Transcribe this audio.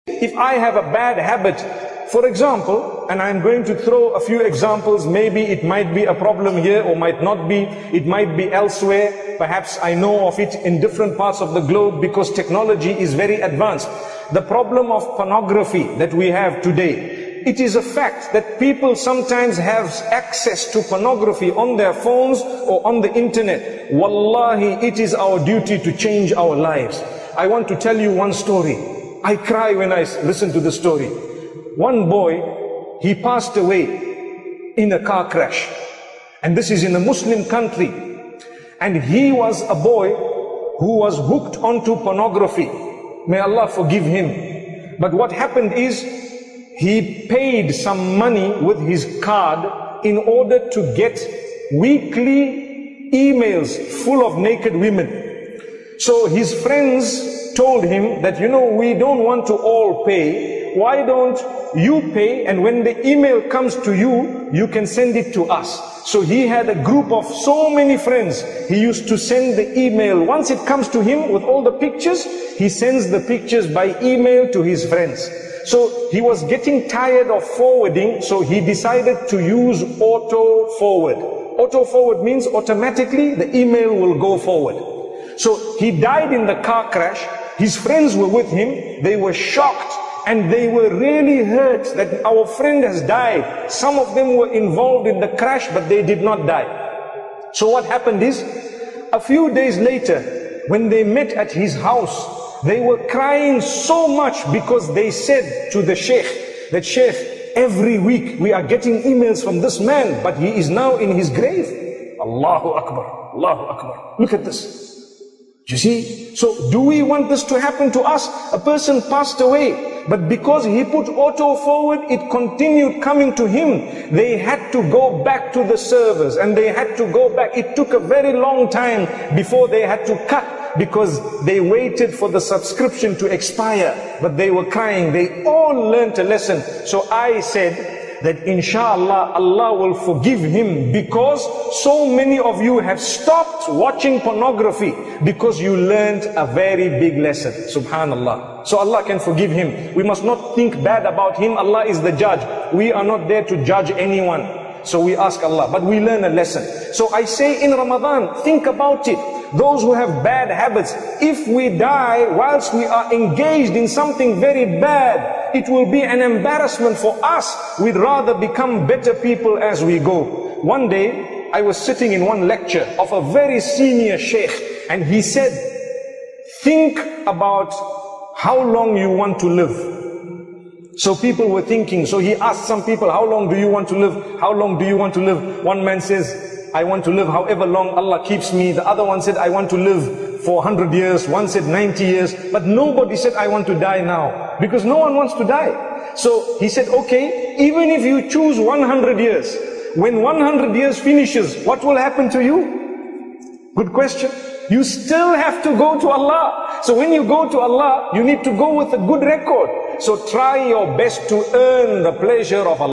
If I have a bad habit, for example, and I'm going to throw a few examples, maybe it might be a problem here or might not be, it might be elsewhere, perhaps I know of it in different parts of the globe because technology is very advanced. The problem of pornography that we have today, it is a fact that people sometimes have access to pornography on their phones or on the internet. Wallahi, it is our duty to change our lives. I want to tell you one story. I cry when I listen to the story. One boy, he passed away in a car crash. And this is in a Muslim country. And he was a boy who was hooked onto pornography. May Allah forgive him. But what happened is, he paid some money with his card in order to get weekly emails full of naked women. So his friends told him that, you know, we don't want to all pay. Why don't you pay, and when the email comes to you, you can send it to us. So he had a group of so many friends. He used to send the email. Once it comes to him with all the pictures, he sends the pictures by email to his friends. So he was getting tired of forwarding, so he decided to use auto forward. Auto forward means automatically the email will go forward. So he died in the car crash. His friends were with him. They were shocked and they were really hurt that our friend has died. Some of them were involved in the crash, but they did not die. So what happened is, a few days later, when they met at his house, they were crying so much because they said to the sheikh that, Sheikh, every week we are getting emails from this man, but he is now in his grave. Allahu Akbar, Allahu Akbar. Look at this. You see? So do we want this to happen to us? A person passed away, but because he put auto forward, it continued coming to him. They had to go back to the servers and they had to go back. It took a very long time before they had to cut, because they waited for the subscription to expire, but they were crying. They all learned a lesson. So I said that inshallah Allah will forgive him, because so many of you have stopped watching pornography because you learned a very big lesson. Subhanallah. So Allah can forgive him. We must not think bad about him. Allah is the judge. We are not there to judge anyone. So we ask Allah, but we learn a lesson. So I say in Ramadan, think about it. Those who have bad habits, if we die whilst we are engaged in something very bad, it will be an embarrassment for us. We'd rather become better people as we go. One day, I was sitting in one lecture of a very senior sheikh, and he said, think about how long you want to live. So people were thinking, so he asked some people, how long do you want to live? How long do you want to live? One man says, I want to live however long Allah keeps me. The other one said, I want to live for 100 years. One said 90 years. But nobody said, I want to die now. Because no one wants to die. So he said, okay, even if you choose 100 years, when 100 years finishes, what will happen to you? Good question. You still have to go to Allah. So when you go to Allah, you need to go with a good record. So try your best to earn the pleasure of Allah.